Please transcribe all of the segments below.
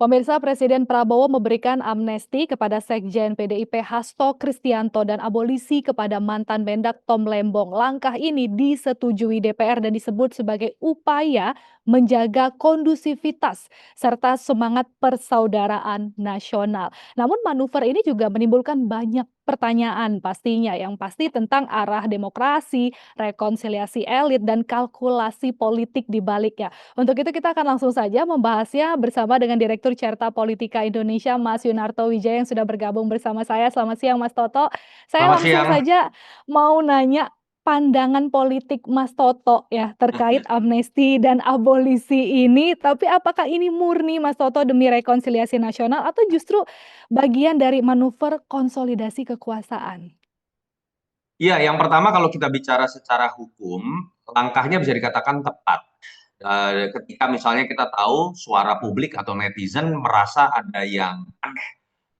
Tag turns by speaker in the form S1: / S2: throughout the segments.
S1: Pemirsa, Presiden Prabowo memberikan amnesti kepada Sekjen PDIP Hasto Kristianto dan abolisi kepada mantan Mendak Tom Lembong. Langkah ini disetujui DPR dan disebut sebagai upaya menjaga kondusivitas serta semangat persaudaraan nasional. Namun manuver ini juga menimbulkan banyak pertanyaan pastinya, yang pasti tentang arah demokrasi, rekonsiliasi elit, dan kalkulasi politik di baliknya. Untuk itu kita akan langsung saja membahasnya bersama dengan Direktur Carta Politika Indonesia, Mas Yunarto Wijaya yang sudah bergabung bersama saya. Selamat siang, Mas Toto. Saya
S2: Selamat
S1: langsung
S2: siang.
S1: saja mau nanya pandangan politik Mas Toto ya terkait amnesti dan abolisi ini. Tapi apakah ini murni Mas Toto demi rekonsiliasi nasional atau justru bagian dari manuver konsolidasi kekuasaan?
S2: Iya, yang pertama kalau kita bicara secara hukum, langkahnya bisa dikatakan tepat. Ketika misalnya kita tahu suara publik atau netizen merasa ada yang aneh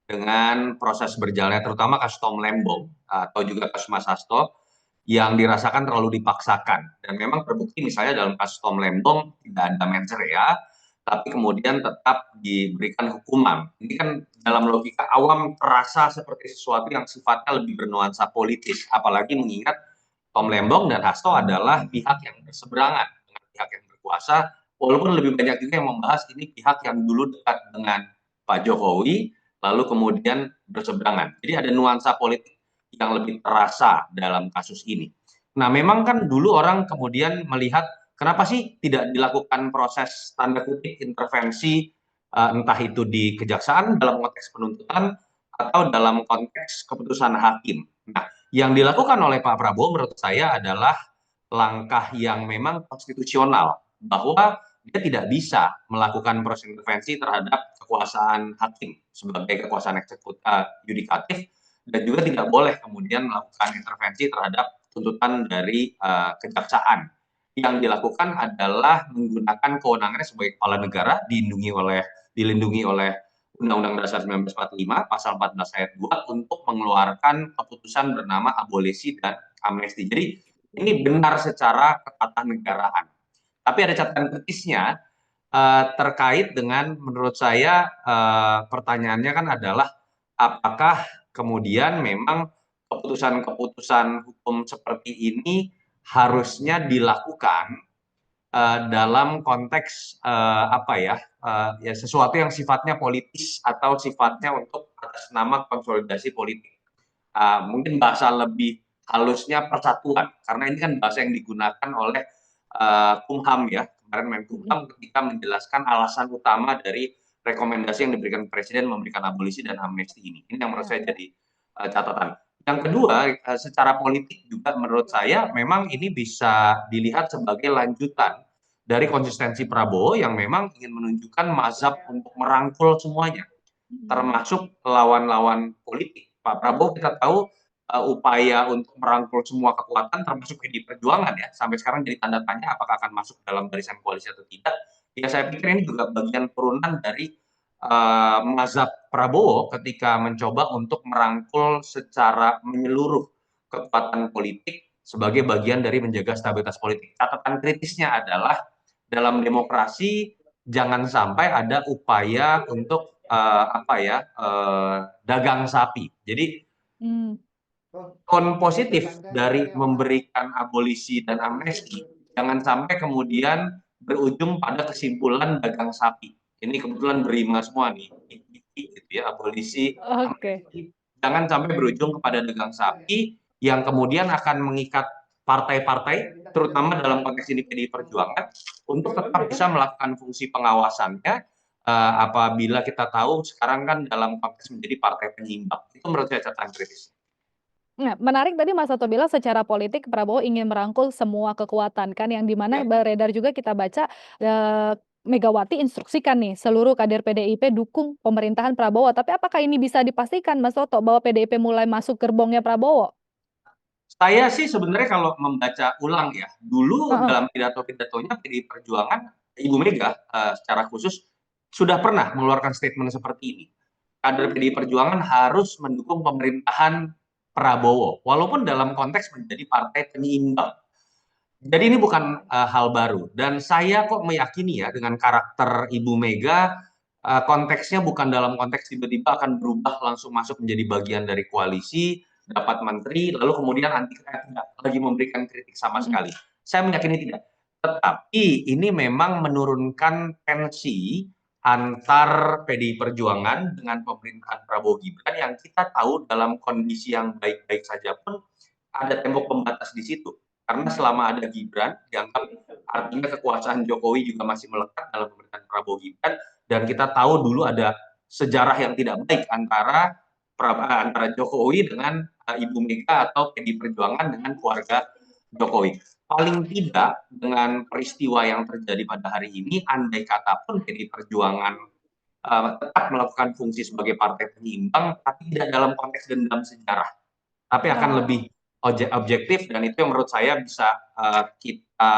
S2: dengan proses berjalannya, terutama kasus Tom Lembong atau juga kasus Mas Hasto yang dirasakan terlalu dipaksakan. Dan memang terbukti misalnya dalam kasus Tom Lembong tidak ada mens rea, tapi kemudian tetap diberikan hukuman. Ini kan dalam logika awam terasa seperti sesuatu yang sifatnya lebih bernuansa politis, apalagi mengingat Tom Lembong dan Hasto adalah pihak yang berseberangan dengan pihak yang berkuasa, walaupun lebih banyak juga yang membahas ini pihak yang dulu dekat dengan Pak Jokowi, lalu kemudian berseberangan. Jadi ada nuansa politik yang lebih terasa dalam kasus ini. Nah, memang kan dulu orang kemudian melihat kenapa sih tidak dilakukan proses tanda kutip intervensi, entah itu di kejaksaan dalam konteks penuntutan atau dalam konteks keputusan hakim. Nah, yang dilakukan oleh Pak Prabowo menurut saya adalah langkah yang memang konstitusional, bahwa dia tidak bisa melakukan proses intervensi terhadap kekuasaan hakim sebagai kekuasaan yudikatif, dan juga tidak boleh kemudian melakukan intervensi terhadap tuntutan dari kejaksaan. Yang dilakukan adalah menggunakan kewenangannya sebagai kepala negara dilindungi oleh Undang-Undang Dasar 1945 pasal 14 ayat 2 untuk mengeluarkan keputusan bernama abolisi dan amnesti. Jadi ini benar secara ketatanegaraan. Tapi ada catatan kritisnya terkait dengan menurut saya pertanyaannya kan adalah apakah kemudian memang keputusan-keputusan hukum seperti ini harusnya dilakukan dalam konteks apa ya, ya sesuatu yang sifatnya politis atau sifatnya untuk atas nama konsolidasi politik. Mungkin bahasa lebih halusnya persatuan, karena ini kan bahasa yang digunakan oleh Kumham ya, kemarin
S1: Mhm.
S2: Menkumham ketika menjelaskan alasan utama dari rekomendasi yang diberikan Presiden memberikan abolisi dan amnesti ini. Ini yang menurut
S1: Ya.
S2: saya jadi catatan. Yang kedua, secara politik juga menurut saya memang ini bisa dilihat sebagai lanjutan dari konsistensi Prabowo yang memang ingin menunjukkan mazhab untuk merangkul semuanya,
S1: Mhm.
S2: termasuk lawan-lawan politik. Pak Prabowo kita tahu upaya untuk merangkul semua kekuatan termasuk PDI Perjuangan ya, sampai sekarang jadi tanda tanya apakah akan masuk dalam barisan koalisi atau tidak. Ya saya pikir ini juga bagian turunan dari mazhab Prabowo ketika mencoba untuk merangkul secara menyeluruh kekuatan politik sebagai bagian dari menjaga stabilitas politik. Catatan kritisnya adalah dalam demokrasi jangan sampai ada upaya untuk apa ya, dagang sapi. Jadi
S1: Mmm.
S2: tone positif dari memberikan abolisi dan amnesti jangan sampai kemudian berujung pada kesimpulan dagang sapi. Ini kebetulan berima semua nih, gitu ya, abolisi,
S1: Oke.
S2: amnesti, jangan sampai berujung kepada dagang sapi yang kemudian akan mengikat partai-partai, terutama dalam konteks ini PDI Perjuangan, untuk tetap bisa melakukan fungsi pengawasannya apabila kita tahu sekarang kan dalam konteks menjadi partai penyeimbang. Itu menurut saya catatan kritis.
S1: Nah, menarik tadi Mas Toto bilang secara politik Prabowo ingin merangkul semua kekuatan kan, yang di mana
S2: Ya.
S1: beredar juga kita baca, Megawati instruksikan nih seluruh kader PDIP dukung pemerintahan Prabowo. Tapi apakah ini bisa dipastikan Mas Toto bahwa PDIP mulai masuk gerbongnya Prabowo?
S2: Saya sih sebenarnya kalau membaca ulang ya, dulu
S1: Heeh.
S2: dalam pidato-pidatonya PDI Perjuangan, Ibu Mega secara khusus sudah pernah mengeluarkan statement seperti ini. Kader PDI Perjuangan harus mendukung pemerintahan Prabowo, walaupun dalam konteks menjadi partai penyeimbang. Jadi ini bukan hal baru. Dan saya kok meyakini ya dengan karakter Ibu Mega konteksnya bukan dalam konteks tiba-tiba akan berubah langsung masuk menjadi bagian dari koalisi, dapat menteri, lalu kemudian tidak lagi memberikan kritik sama
S1: Mhm.
S2: sekali. Saya meyakini tidak. Tetapi ini memang menurunkan tensi antar PDI Perjuangan dengan pemerintahan Prabowo Gibran yang kita tahu dalam kondisi yang baik-baik saja pun ada tembok pembatas di situ. Karena selama ada Gibran, dianggap artinya kekuasaan Jokowi juga masih melekat dalam pemerintahan Prabowo Gibran, dan kita tahu dulu ada sejarah yang tidak baik antara Jokowi dengan Ibu Mega atau PDI Perjuangan dengan keluarga Jokowi. Paling tidak dengan peristiwa yang terjadi pada hari ini, andai kata pun PDI Perjuangan tetap melakukan fungsi sebagai partai penyeimbang, tapi tidak dalam konteks dendam sejarah, tapi akan
S1: Oh.
S2: lebih objektif, dan itu yang menurut saya bisa kita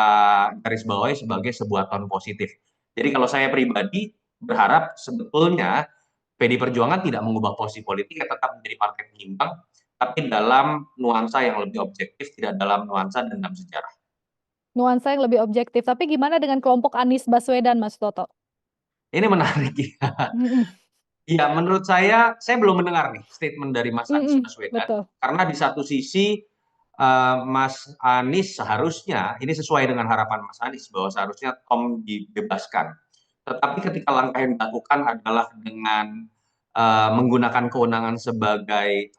S2: garis bawahi sebagai sebuah tone positif. Jadi kalau saya pribadi berharap sebetulnya PDI Perjuangan tidak mengubah posisi politiknya, tetap menjadi partai penyeimbang, tapi dalam nuansa yang lebih objektif, tidak dalam nuansa dendam sejarah.
S1: Nuansa yang lebih objektif. Tapi gimana dengan kelompok Anies Baswedan, Mas Toto?
S2: Ini menarik ya.
S1: Mhm.
S2: Ya, menurut saya belum mendengar nih statement dari Mas Anies
S1: Mhm,
S2: Baswedan,
S1: betul.
S2: karena di satu sisi Mas Anies seharusnya, ini sesuai dengan harapan Mas Anies, bahwa seharusnya Tom dibebaskan. Tetapi ketika langkah yang dilakukan adalah dengan menggunakan kewenangan sebagai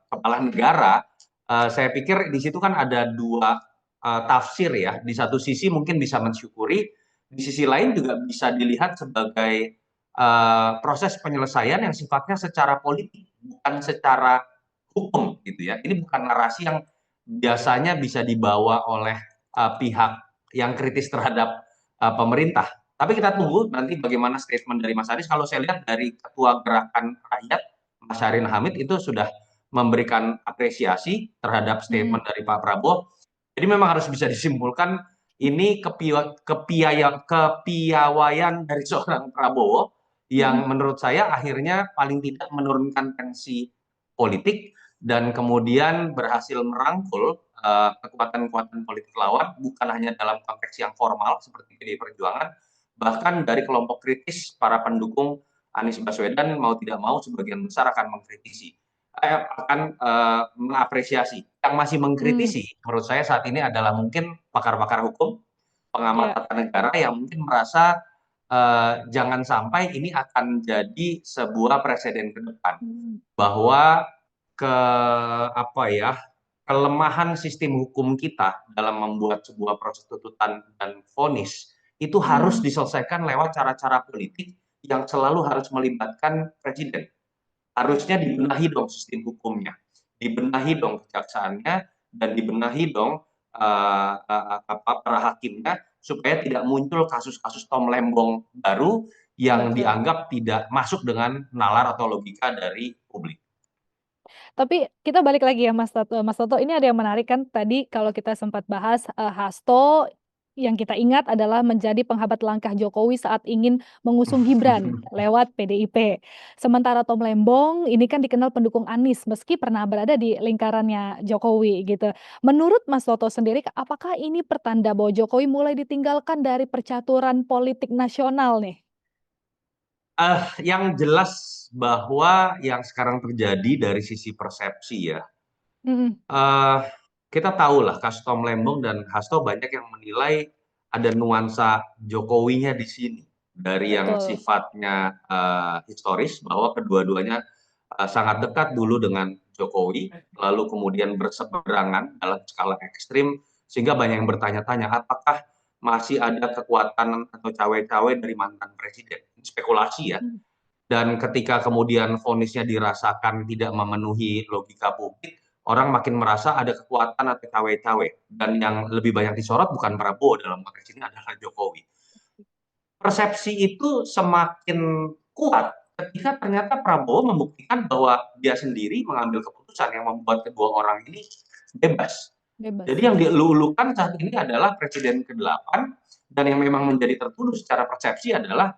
S2: kepala negara, saya pikir di situ kan ada dua tafsir ya. Di satu sisi mungkin bisa mensyukuri, di sisi lain juga bisa dilihat sebagai proses penyelesaian yang sifatnya secara politik, bukan secara hukum gitu ya. Ini bukan narasi yang biasanya bisa dibawa oleh pihak yang kritis terhadap pemerintah. Tapi kita tunggu nanti bagaimana statement dari Mas Anies. Kalau saya lihat dari Ketua Gerakan Rakyat, Mas Syahrin Hamid, itu sudah memberikan apresiasi terhadap
S1: Mhm.
S2: statement dari Pak Prabowo. Jadi memang harus bisa disimpulkan ini kepiawaian dari seorang Prabowo
S1: Mhm.
S2: yang menurut saya akhirnya paling tidak menurunkan tensi politik dan kemudian berhasil merangkul kekuatan-kekuatan politik lawan, bukan hanya dalam konteks yang formal seperti PDI Perjuangan, bahkan dari kelompok kritis para pendukung Anies Baswedan mau tidak mau sebagian besar akan mengkritisi, akan mengapresiasi. Yang masih
S1: Mmm,
S2: mengkritisi menurut saya saat ini adalah mungkin pakar-pakar hukum, pengamat
S1: iya.
S2: tata negara yang mungkin merasa jangan sampai ini akan jadi sebuah presiden ke depan,
S1: Mhm.
S2: bahwa ke apa ya, kelemahan sistem hukum kita dalam membuat sebuah proses tuntutan dan vonis itu harus
S1: Mhm.
S2: diselesaikan lewat cara-cara politik yang selalu harus melibatkan presiden. Harusnya dibenahi dong sistem hukumnya, dibenahi dong kejaksaannya, dan dibenahi dong para hakimnya, supaya tidak muncul kasus-kasus Tom Lembong baru yang
S1: Betul.
S2: dianggap tidak masuk dengan nalar atau logika dari publik.
S1: Tapi kita balik lagi ya Mas Toto, ini ada yang menarik kan tadi kalau kita sempat bahas, Hasto yang kita ingat adalah menjadi penghambat langkah Jokowi saat ingin mengusung Gibran lewat PDIP. Sementara Tom Lembong ini kan dikenal pendukung Anies meski pernah berada di lingkarannya Jokowi gitu. Menurut Mas Toto sendiri apakah ini pertanda bahwa Jokowi mulai ditinggalkan dari percaturan politik nasional nih?
S2: Yang jelas bahwa yang sekarang terjadi dari sisi persepsi ya,
S1: Mhm,
S2: eee, kita tahulah kasus Tom Lembong dan Hasto banyak yang menilai ada nuansa Jokowinya di sini. Dari yang
S1: betul.
S2: sifatnya, historis bahwa kedua-duanya, sangat dekat dulu dengan Jokowi, lalu kemudian berseberangan dalam skala ekstrim, sehingga banyak yang bertanya-tanya, apakah masih ada kekuatan atau cawe-cawe dari mantan presiden? Spekulasi ya.
S1: Mhm,
S2: Dan ketika kemudian vonisnya dirasakan tidak memenuhi logika publik, orang makin merasa ada kekuatan atau cawe-cawe. Dan yang lebih banyak disorot bukan Prabowo dalam konteks ini adalah Jokowi. Persepsi itu semakin kuat ketika ternyata Prabowo membuktikan bahwa dia sendiri mengambil keputusan yang membuat kedua orang ini bebas. Jadi
S1: bebas.
S2: yang dielu-elukan saat ini adalah presiden ke-8, dan yang memang menjadi tertuduh secara persepsi adalah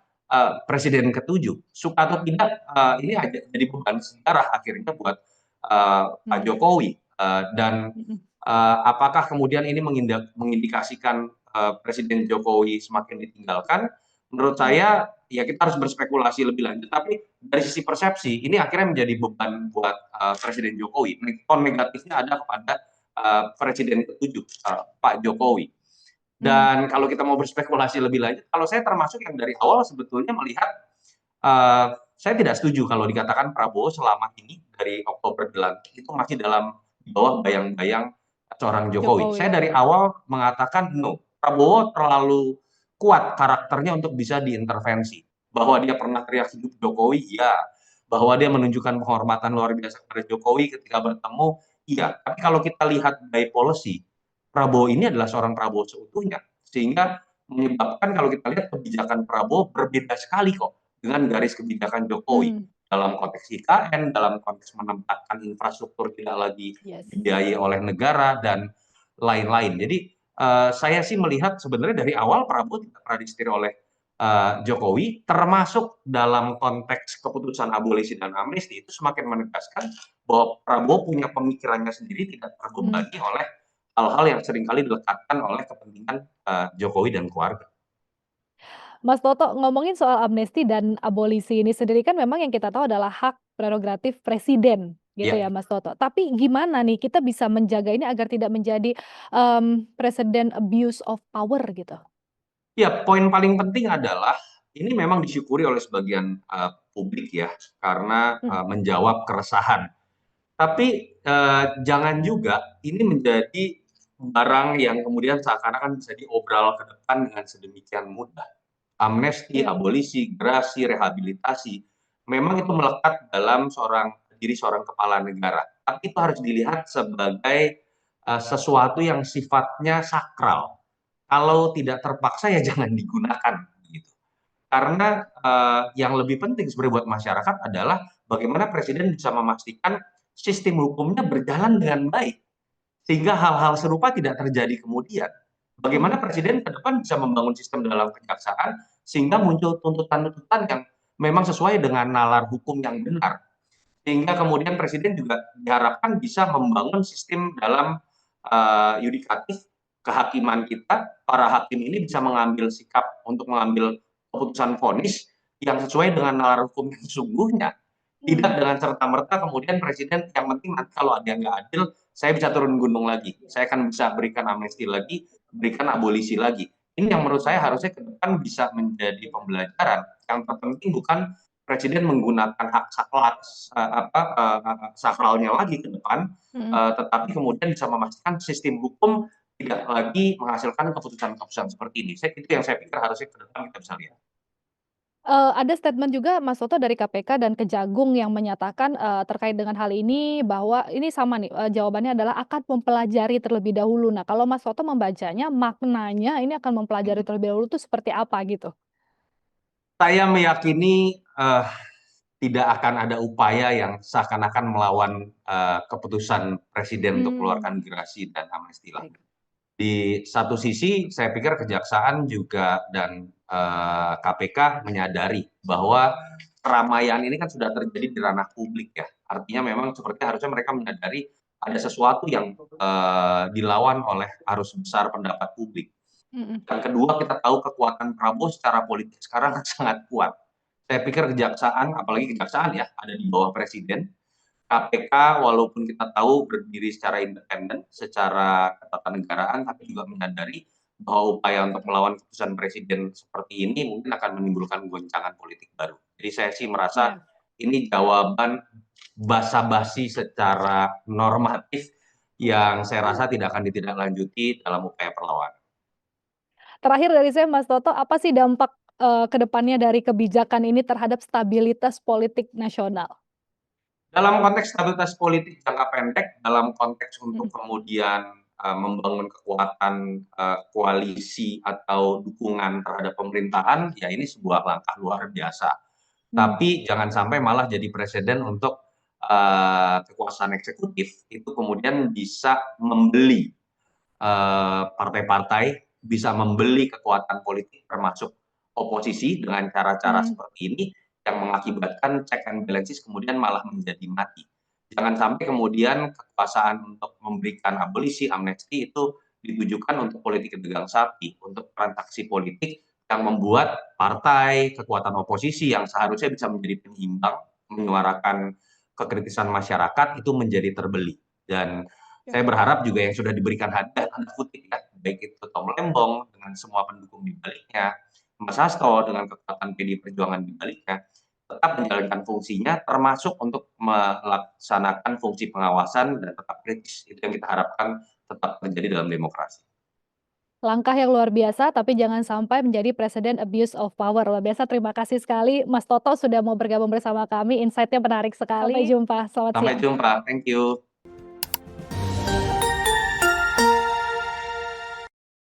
S2: presiden ke-7. Suka atau tidak, ini jadi beban sejarah akhirnya buat Pak
S1: Mhm,
S2: Jokowi. Dan
S1: mhm,
S2: apakah kemudian ini mengindikasikan Presiden Jokowi semakin ditinggalkan? Menurut
S1: mhm.
S2: saya ya kita harus berspekulasi lebih lanjut, tapi dari sisi persepsi ini akhirnya menjadi beban buat Presiden Jokowi. Tone negatifnya ada kepada Presiden ke-7 Pak Jokowi.
S1: Hmm.
S2: Dan kalau kita mau berspekulasi lebih lanjut, kalau saya termasuk yang dari awal sebetulnya melihat saya tidak setuju kalau dikatakan Prabowo selama ini dari Oktober dilantik itu masih dalam di bawah bayang-bayang seorang Jokowi.
S1: Jokowi.
S2: Saya dari awal mengatakan no, Prabowo terlalu kuat karakternya untuk bisa diintervensi. Bahwa dia pernah teriak hidup Jokowi, iya. Bahwa dia menunjukkan penghormatan luar biasa kepada Jokowi ketika bertemu, iya. Tapi kalau kita lihat by policy, Prabowo ini adalah seorang Prabowo seutuhnya. Sehingga menyebabkan kalau kita lihat kebijakan Prabowo berbeda sekali kok dengan garis kebijakan Jokowi
S1: Hmm.
S2: dalam konteks IKN, dalam konteks menempatkan infrastruktur tidak lagi
S1: Yes.
S2: dibiayai oleh negara dan lain-lain. Jadi saya sih melihat sebenarnya dari awal Prabowo tidak pernah disetir oleh Jokowi, termasuk dalam konteks keputusan abolisi dan amnesti itu semakin menegaskan bahwa Prabowo punya pemikirannya sendiri, tidak
S1: Hmm.
S2: terbebani oleh hal-hal yang seringkali dilekatkan oleh kepentingan Jokowi dan keluarga.
S1: Mas Toto, ngomongin soal amnesti dan abolisi ini sendiri kan memang yang kita tahu adalah hak prerogatif presiden, gitu
S2: Ya,
S1: ya Mas Toto. Tapi gimana nih kita bisa menjaga ini agar tidak menjadi, presiden abuse of power gitu?
S2: ya, poin paling penting adalah ini memang disyukuri oleh sebagian publik ya, karena
S1: Mhm.
S2: menjawab keresahan. Tapi jangan juga ini menjadi barang yang kemudian seakan-akan bisa diobral ke depan dengan sedemikian mudah. Amnesti,
S1: Iya.
S2: abolisi, gerasi, rehabilitasi, memang itu melekat dalam diri seorang kepala negara. Tapi itu harus dilihat sebagai sesuatu yang sifatnya sakral. Kalau tidak terpaksa ya jangan digunakan gitu. Karena yang lebih penting sebenarnya buat masyarakat adalah bagaimana presiden bisa memastikan sistem hukumnya berjalan dengan baik sehingga hal-hal serupa tidak terjadi kemudian. Bagaimana
S1: Mhm.
S2: presiden ke depan bisa membangun sistem dalam kejaksaan sehingga muncul tuntutan-tuntutan yang memang sesuai dengan nalar hukum yang benar. Sehingga kemudian presiden juga diharapkan bisa membangun sistem dalam yudikatif kehakiman kita, para hakim ini bisa mengambil sikap untuk mengambil keputusan vonis yang sesuai dengan nalar hukum yang sesungguhnya. Tidak
S1: Mhm.
S2: dengan serta-merta kemudian presiden yang penting nanti kalau ada yang nggak adil, saya bisa turun gunung lagi. Saya akan bisa berikan amnesti lagi, berikan abolisi lagi. Ini yang menurut saya harusnya ke depan bisa menjadi pembelajaran. Yang terpenting bukan presiden menggunakan hak sakralnya lagi ke depan,
S1: Mhm.
S2: tetapi kemudian bisa memastikan sistem hukum tidak lagi menghasilkan keputusan-keputusan seperti ini. Itu yang saya pikir harusnya ke depan kita bisa lihat.
S1: Ada statement juga Mas Toto dari KPK dan Kejagung yang menyatakan, terkait dengan hal ini bahwa ini sama nih, jawabannya adalah akan mempelajari terlebih dahulu. Nah, kalau Mas Toto membacanya, maknanya ini akan mempelajari terlebih dahulu itu seperti apa gitu?
S2: Saya meyakini tidak akan ada upaya yang seakan-akan melawan keputusan presiden untuk
S1: Mmm.
S2: mengeluarkan gerasi dan amnesti lah.
S1: Baik.
S2: Di satu sisi saya pikir kejaksaan juga dan KPK menyadari bahwa keramaian ini kan sudah terjadi di ranah publik ya. Artinya memang seperti harusnya mereka menyadari ada sesuatu yang dilawan oleh arus besar pendapat publik.
S1: Mhm.
S2: Yang kedua kita tahu kekuatan Prabowo secara politik sekarang sangat kuat. Saya pikir kejaksaan, apalagi kejaksaan ya, ada di bawah presiden. KPK walaupun kita tahu berdiri secara independen, secara ketatanegaraan, tapi juga menyadari bahwa upaya untuk melawan keputusan presiden seperti ini mungkin akan menimbulkan goncangan politik baru. Jadi saya sih merasa
S1: Iya.
S2: ini jawaban basa-basi secara normatif yang saya rasa tidak akan ditindaklanjuti dalam upaya perlawanan.
S1: Terakhir dari saya Mas Toto, apa sih dampak, ke depannya dari kebijakan ini terhadap stabilitas politik nasional?
S2: Dalam konteks stabilitas politik jangka pendek, dalam konteks untuk
S1: Mhm.
S2: kemudian membangun kekuatan koalisi atau dukungan terhadap pemerintahan, ya ini sebuah langkah luar biasa.
S1: Mmm.
S2: Tapi jangan sampai malah jadi presiden untuk kekuasaan eksekutif itu kemudian bisa membeli partai-partai, bisa membeli kekuatan politik termasuk oposisi dengan cara-cara
S1: Mmm.
S2: seperti ini yang mengakibatkan check and balances kemudian malah menjadi mati. Jangan sampai kemudian kekuasaan untuk memberikan abolisi, amnesti itu ditujukan untuk politik dagang sapi, untuk transaksi politik, yang membuat partai, kekuatan oposisi yang seharusnya bisa menjadi penyeimbang, menyuarakan kekritisan masyarakat itu menjadi terbeli. Dan saya berharap juga yang sudah diberikan hadiah tanda kutip ya, baik itu Tom Lembong dengan semua pendukung di baliknya, Mas Hasto dengan kekuatan PDI Perjuangan di baliknya, tetap menjalankan fungsinya termasuk untuk melaksanakan fungsi pengawasan dan tetap kritis. Itu yang kita harapkan tetap terjadi dalam demokrasi.
S1: Langkah yang luar biasa, tapi jangan sampai menjadi presiden abuse of power. Luar biasa, terima kasih sekali Mas Toto sudah mau bergabung bersama kami, insight-nya menarik sekali. Sampai jumpa, selamat
S2: Sampai
S1: siang.
S2: jumpa, thank you.